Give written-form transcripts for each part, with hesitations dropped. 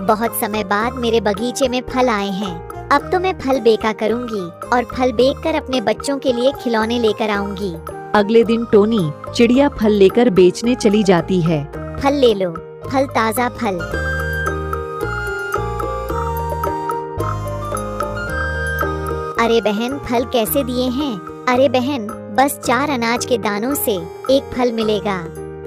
बहुत समय बाद मेरे बगीचे में फल आए हैं। अब तो मैं फल बेचा करूंगी और फल बेचकर अपने बच्चों के लिए खिलौने लेकर आऊंगी। अगले दिन टोनी चिड़िया फल लेकर बेचने चली जाती है। फल ले लो, फल ताजा फल। अरे बहन, फल कैसे दिए हैं? अरे बहन, बस 4 अनाज के दानों से एक फल मिलेगा।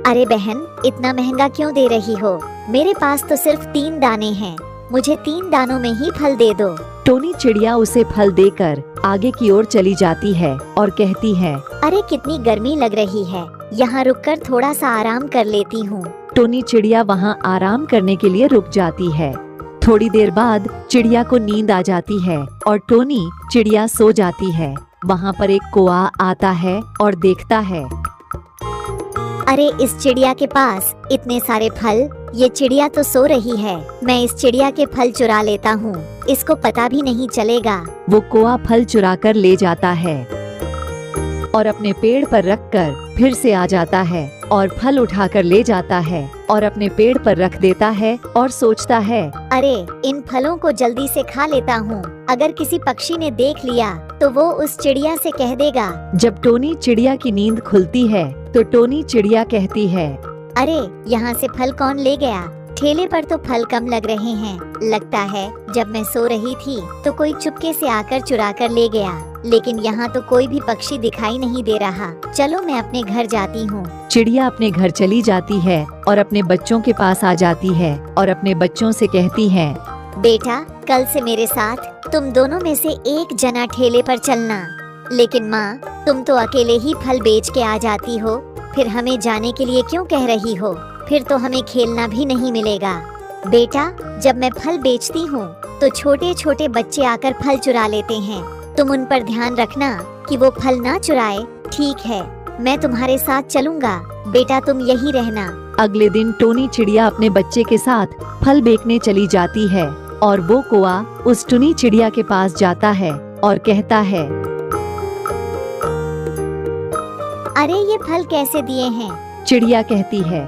अरे बहन, इतना महंगा क्यों दे रही हो? मेरे पास तो सिर्फ 3 दाने हैं, मुझे 3 दानों में ही फल दे दो। टोनी चिड़िया उसे फल देकर आगे की ओर चली जाती है और कहती है, अरे कितनी गर्मी लग रही है, यहाँ रुककर थोड़ा सा आराम कर लेती हूँ। टोनी चिड़िया वहाँ आराम करने के लिए रुक जाती है। थोड़ी देर बाद चिड़िया को नींद आ जाती है और टोनी चिड़िया सो जाती है। वहाँ पर एक कौआ आता है और देखता है, अरे इस चिड़िया के पास इतने सारे फल, ये चिड़िया तो सो रही है। मैं इस चिड़िया के फल चुरा लेता हूँ, इसको पता भी नहीं चलेगा। वो कौआ फल चुरा कर ले जाता है और अपने पेड़ पर रखकर फिर से आ जाता है और फल उठाकर ले जाता है और अपने पेड़ पर रख देता है और सोचता है, अरे इन फलों को जल्दी से खा लेता हूँ। अगर किसी पक्षी ने देख लिया तो वो उस चिड़िया से कह देगा। जब टोनी चिड़िया की नींद खुलती है तो टोनी चिड़िया कहती है, अरे यहाँ से फल कौन ले गया? ठेले पर तो फल कम लग रहे हैं। लगता है जब मैं सो रही थी तो कोई चुपके से आकर चुरा कर ले गया, लेकिन यहाँ तो कोई भी पक्षी दिखाई नहीं दे रहा। चलो मैं अपने घर जाती हूँ। चिड़िया अपने घर चली जाती है और अपने बच्चों के पास आ जाती है और अपने बच्चों से कहती है, बेटा कल से मेरे साथ तुम दोनों में से एक जना ठेले पर चलना। लेकिन माँ, तुम तो अकेले ही फल बेच के आ जाती हो, फिर हमें जाने के लिए क्यों कह रही हो? फिर तो हमें खेलना भी नहीं मिलेगा। बेटा, जब मैं फल बेचती हूँ तो छोटे छोटे बच्चे आकर फल चुरा लेते हैं। तुम उन पर ध्यान रखना कि वो फल ना चुराए। ठीक है, मैं तुम्हारे साथ चलूँगा। बेटा तुम यही रहना। अगले दिन टोनी चिड़िया अपने बच्चे के साथ फल बेचने चली जाती है और वो कौआ उस टुनी चिड़िया के पास जाता है और कहता है, अरे ये फल कैसे दिए हैं? चिड़िया कहती है,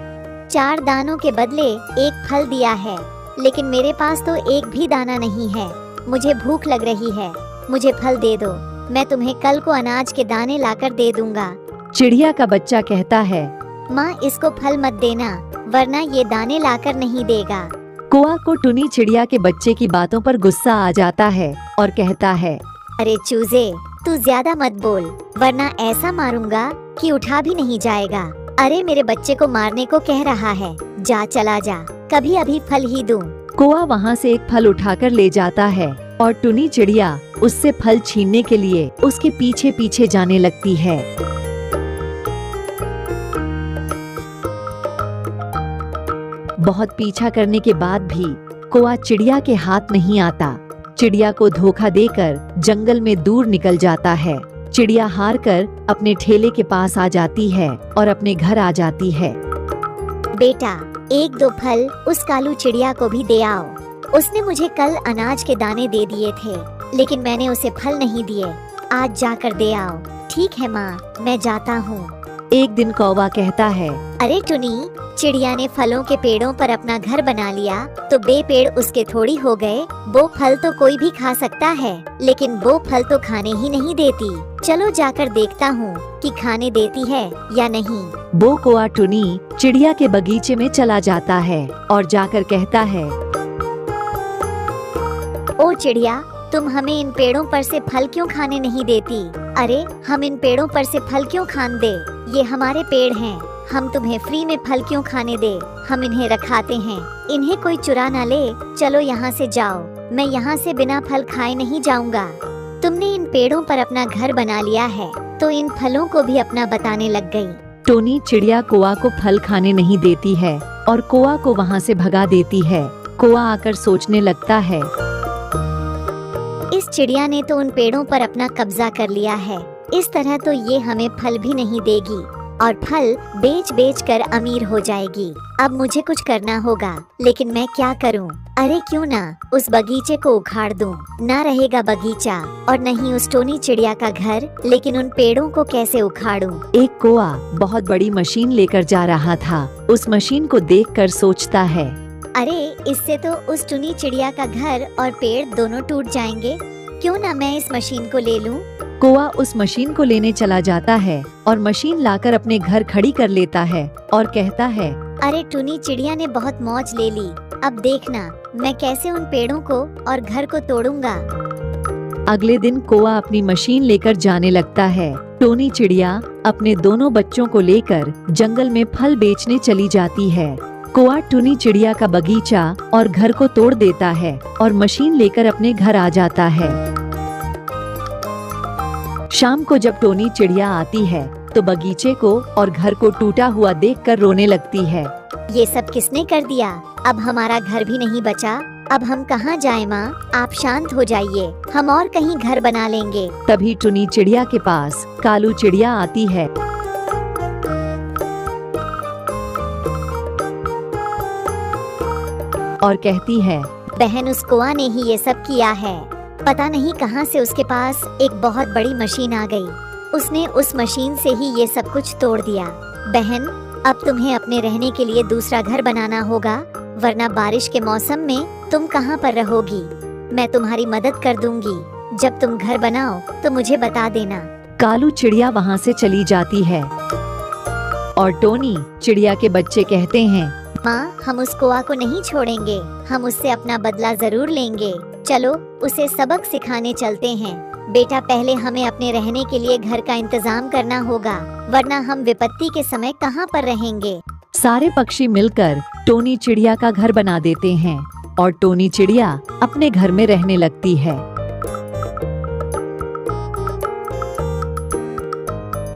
4 दानों के बदले एक फल दिया है, लेकिन मेरे पास तो एक भी दाना नहीं है। मुझे भूख लग रही है, मुझे फल दे दो। मैं तुम्हें कल को अनाज के दाने लाकर दे दूंगा। चिड़िया का बच्चा कहता है, माँ इसको फल मत देना, वरना ये दाने लाकर नहीं देगा। कौआ को टुनी चिड़िया के बच्चे की बातों पर गुस्सा आ जाता है और कहता है, अरे चूजे, तू ज्यादा मत बोल, वरना ऐसा मारूंगा कि उठा भी नहीं जाएगा। अरे मेरे बच्चे को मारने को कह रहा है, जा चला जा, कभी अभी फल ही दूं। कौआ वहाँ से एक फल उठाकर ले जाता है और टुनी चिड़िया उससे फल छीनने के लिए उसके पीछे पीछे जाने लगती है। बहुत पीछा करने के बाद भी कौआ चिड़िया के हाथ नहीं आता। चिड़िया को धोखा देकर जंगल में दूर निकल जाता है। चिड़िया हार कर अपने ठेले के पास आ जाती है और अपने घर आ जाती है। बेटा 1-2 फल उस कालू चिड़िया को भी दे आओ। उसने मुझे कल अनाज के दाने दे दिए थे, लेकिन मैंने उसे फल नहीं दिए। आज जाकर दे आओ। ठीक है माँ, मैं जाता हूँ। एक दिन कौवा कहता है, अरे टुनी, चिड़िया ने फलों के पेड़ों पर अपना घर बना लिया तो बे पेड़ उसके थोड़ी हो गए। वो फल तो कोई भी खा सकता है, लेकिन वो फल तो खाने ही नहीं देती। चलो जाकर देखता हूँ कि खाने देती है या नहीं। वो कौआ टुनी चिड़िया के बगीचे में चला जाता है और जाकर कहता है, ओ चिड़िया, तुम हमें इन पेड़ों पर से फल क्यों खाने नहीं देती? अरे हम इन पेड़ों पर से फल क्यों खान दे? ये हमारे पेड़ हैं, हम तुम्हें फ्री में फल क्यों खाने दे? हम इन्हें रखाते हैं, इन्हें कोई चुरा ना ले। चलो यहाँ से जाओ, मैं यहाँ से बिना फल खाए नहीं जाऊँगा। तुमने इन पेड़ों पर अपना घर बना लिया है तो इन फलों को भी अपना बताने लग गई। टोनी चिड़िया कौआ को फल खाने नहीं देती है और कौआ को वहाँ से भगा देती है। कौआ आकर सोचने लगता है, इस चिड़िया ने तो उन पेड़ों पर अपना कब्जा कर लिया है। इस तरह तो ये हमें फल भी नहीं देगी और फल बेच बेच कर अमीर हो जाएगी। अब मुझे कुछ करना होगा, लेकिन मैं क्या करूं? अरे क्यों ना उस बगीचे को उखाड़ दूं। ना रहेगा बगीचा और न ही उस टोनी चिड़िया का घर, लेकिन उन पेड़ों को कैसे उखाड़ूं? एक कौआ बहुत बड़ी मशीन लेकर जा रहा था। उस मशीन को देखकर सोचता है, अरे इससे तो उस टुनी चिड़िया का घर और पेड़ दोनों टूट जाएंगे। क्यों ना मैं इस मशीन को ले लूं? कौआ उस मशीन को लेने चला जाता है और मशीन लाकर अपने घर खड़ी कर लेता है और कहता है, अरे टुनी चिड़िया ने बहुत मौज ले ली। अब देखना मैं कैसे उन पेड़ों को और घर को तोड़ूंगा। अगले दिन कौआ अपनी मशीन लेकर जाने लगता है। टोनी चिड़िया अपने दोनों बच्चों को लेकर जंगल में फल बेचने चली जाती है। कौआ टुनी चिड़िया का बगीचा और घर को तोड़ देता है और मशीन लेकर अपने घर आ जाता है। शाम को जब टोनी चिड़िया आती है तो बगीचे को और घर को टूटा हुआ देखकर रोने लगती है। ये सब किसने कर दिया? अब हमारा घर भी नहीं बचा। अब हम कहाँ जाएं माँ? आप शांत हो जाइए, हम और कहीं घर बना लेंगे। तभी टुनी चिड़िया के पास कालू चिड़िया आती है। और कहती है, बहन उस कौआ ने ही ये सब किया है। पता नहीं कहाँ से उसके पास एक बहुत बड़ी मशीन आ गई। उसने उस मशीन से ही ये सब कुछ तोड़ दिया। बहन अब तुम्हें अपने रहने के लिए दूसरा घर बनाना होगा, वरना बारिश के मौसम में तुम कहाँ पर रहोगी। मैं तुम्हारी मदद कर दूंगी। जब तुम घर बनाओ तो मुझे बता देना। कालू चिड़िया वहाँ से चली जाती है और टोनी चिड़िया के बच्चे कहते हैं, माँ हम उस कौआ को नहीं छोड़ेंगे, हम उससे अपना बदला जरूर लेंगे। चलो उसे सबक सिखाने चलते हैं। बेटा पहले हमें अपने रहने के लिए घर का इंतजाम करना होगा, वरना हम विपत्ति के समय कहाँ पर रहेंगे। सारे पक्षी मिलकर टोनी चिड़िया का घर बना देते हैं और टोनी चिड़िया अपने घर में रहने लगती है।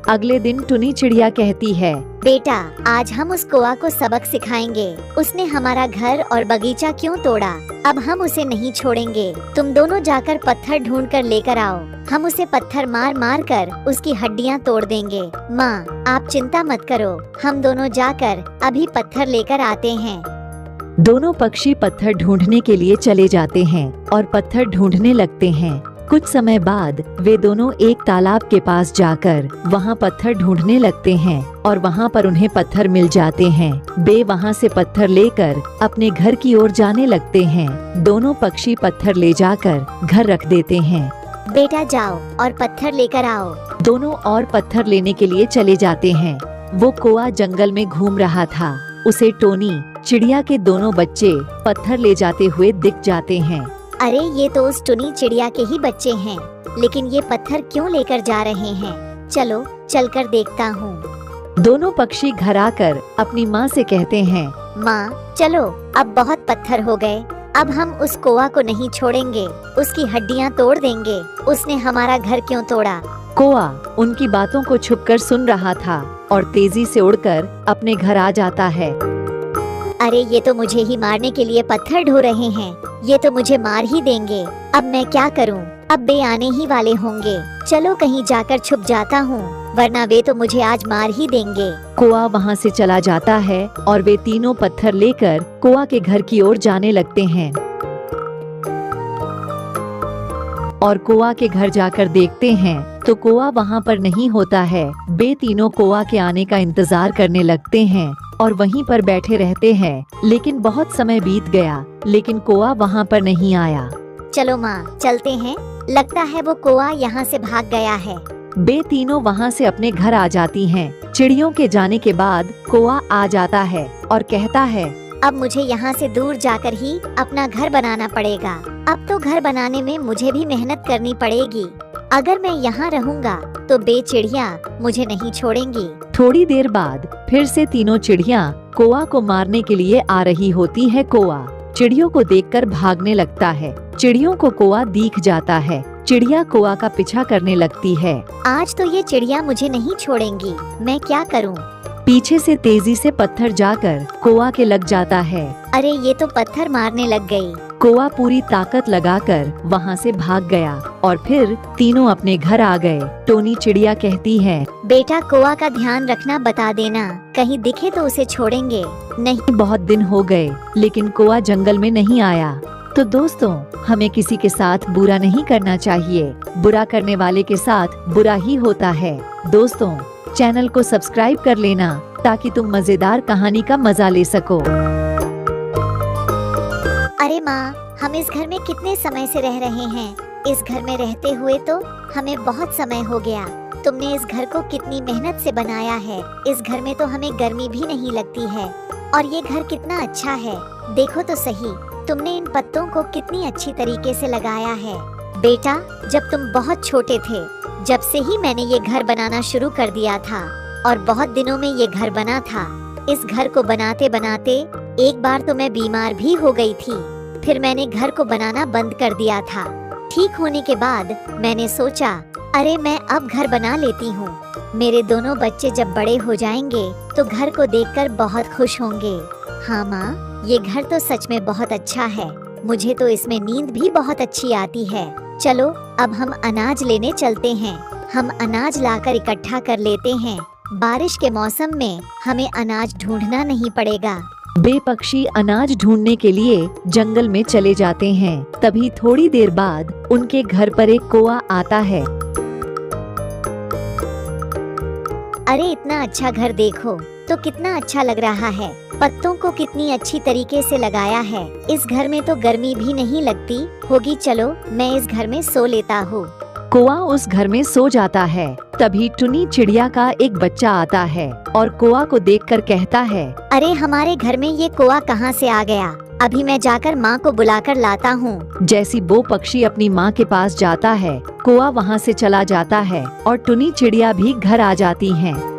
अगले दिन टुनी चिड़िया कहती है, बेटा आज हम उस कौआ को सबक सिखाएंगे। उसने हमारा घर और बगीचा क्यों तोड़ा? अब हम उसे नहीं छोड़ेंगे। तुम दोनों जाकर पत्थर ढूंढ कर लेकर आओ। हम उसे पत्थर मार मार कर उसकी हड्डियां तोड़ देंगे। माँ आप चिंता मत करो, हम दोनों जाकर अभी पत्थर लेकर आते हैं। दोनों पक्षी पत्थर ढूंढने के लिए चले जाते हैं और पत्थर ढूंढने लगते हैं। कुछ समय बाद वे दोनों एक तालाब के पास जाकर वहाँ पत्थर ढूंढने लगते हैं और वहाँ पर उन्हें पत्थर मिल जाते हैं। वे वहाँ से पत्थर लेकर अपने घर की ओर जाने लगते हैं। दोनों पक्षी पत्थर ले जाकर घर रख देते हैं। बेटा जाओ और पत्थर लेकर आओ। दोनों और पत्थर लेने के लिए चले जाते हैं। वो कौआ जंगल में घूम रहा था। उसे टोनी चिड़िया के दोनों बच्चे पत्थर ले जाते हुए दिख जाते हैं। अरे ये तो उस टुनी चिड़िया के ही बच्चे हैं, लेकिन ये पत्थर क्यों लेकर जा रहे हैं? चलो चलकर देखता हूँ। दोनों पक्षी घर आकर अपनी माँ से कहते हैं, माँ चलो अब बहुत पत्थर हो गए। अब हम उस कौआ को नहीं छोड़ेंगे, उसकी हड्डियाँ तोड़ देंगे। उसने हमारा घर क्यों तोड़ा? कौआ उनकी बातों को छुपकर सुन रहा था और तेजी से उड़कर अपने घर आ जाता है। अरे ये तो मुझे ही मारने के लिए पत्थर ढो रहे हैं। ये तो मुझे मार ही देंगे। अब मैं क्या करूं? अब वे आने ही वाले होंगे। चलो कहीं जाकर छुप जाता हूं, वरना वे तो मुझे आज मार ही देंगे। कौआ वहां से चला जाता है और वे तीनों पत्थर लेकर कौआ के घर की ओर जाने लगते हैं। और कौआ के घर जाकर देखते हैं तो कौआ वहाँ पर नहीं होता है। वे तीनों कौआ के आने का इंतजार करने लगते हैं और वहीं पर बैठे रहते हैं। लेकिन बहुत समय बीत गया, लेकिन कौआ वहाँ पर नहीं आया। चलो माँ चलते हैं, लगता है वो कौआ यहाँ से भाग गया है। वे तीनों वहाँ से अपने घर आ जाती हैं। चिड़ियों के जाने के बाद कौआ आ जाता है और कहता है, अब मुझे यहाँ से दूर जाकर ही अपना घर बनाना पड़ेगा। अब तो घर बनाने में मुझे भी मेहनत करनी पड़ेगी। अगर मैं यहाँ रहूँगा तो बे चिड़िया मुझे नहीं छोड़ेंगी। थोड़ी देर बाद फिर से तीनों चिड़िया कौआ को मारने के लिए आ रही होती है। कौआ चिड़ियों को देखकर भागने लगता है। चिड़ियों को कौआ दिख जाता है। चिड़िया कौआ का पीछा करने लगती है। आज तो ये चिड़िया मुझे नहीं छोड़ेंगी, मैं क्या करूँ? पीछे से तेजी से पत्थर जाकर कौआ के लग जाता है। अरे ये तो पत्थर मारने लग गई। कौआ पूरी ताकत लगाकर वहाँ से भाग गया और फिर तीनों अपने घर आ गए। टोनी चिड़िया कहती है, बेटा कौआ का ध्यान रखना, बता देना, कहीं दिखे तो उसे छोड़ेंगे नहीं। बहुत दिन हो गए लेकिन कौआ जंगल में नहीं आया। तो दोस्तों, हमें किसी के साथ बुरा नहीं करना चाहिए। बुरा करने वाले के साथ बुरा ही होता है। दोस्तों, चैनल को सब्सक्राइब कर लेना ताकि तुम मजेदार कहानी का मजा ले सको। अरे माँ, हम इस घर में कितने समय से रह रहे हैं। इस घर में रहते हुए तो हमें बहुत समय हो गया। तुमने इस घर को कितनी मेहनत से बनाया है। इस घर में तो हमें गर्मी भी नहीं लगती है। और ये घर कितना अच्छा है, देखो तो सही। तुमने इन पत्तों को कितनी अच्छी तरीके से लगाया है। बेटा, जब तुम बहुत छोटे थे, जब से ही मैंने ये घर बनाना शुरू कर दिया था और बहुत दिनों में ये घर बना था। इस घर को बनाते बनाते एक बार तो मैं बीमार भी हो गई थी। फिर मैंने घर को बनाना बंद कर दिया था। ठीक होने के बाद मैंने सोचा, अरे मैं अब घर बना लेती हूँ। मेरे दोनों बच्चे जब बड़े हो जाएंगे तो घर को देखकर बहुत खुश होंगे। हाँ माँ, ये घर तो सच में बहुत अच्छा है। मुझे तो इसमें नींद भी बहुत अच्छी आती है। चलो अब हम अनाज लेने चलते हैं। हम अनाज लाकर इकट्ठा कर लेते हैं। बारिश के मौसम में हमें अनाज ढूंढना नहीं पड़ेगा। बे पक्षी अनाज ढूंढने के लिए जंगल में चले जाते हैं। तभी थोड़ी देर बाद उनके घर पर एक कौआ आता है। अरे इतना अच्छा घर देखो तो कितना अच्छा लग रहा है। पत्तों को कितनी अच्छी तरीके से लगाया है। इस घर में तो गर्मी भी नहीं लगती होगी। चलो मैं इस घर में सो लेता हूँ। कौआ उस घर में सो जाता है। तभी टुनी चिड़िया का एक बच्चा आता है और कौआ को देखकर कहता है, अरे हमारे घर में ये कौआ कहाँ से आ गया? अभी मैं जाकर माँ को बुलाकर लाता हूँ। जैसी बो पक्षी अपनी माँ के पास जाता है, कौआ वहाँ से चला जाता है और टुनी चिड़िया भी घर आ जाती हैं।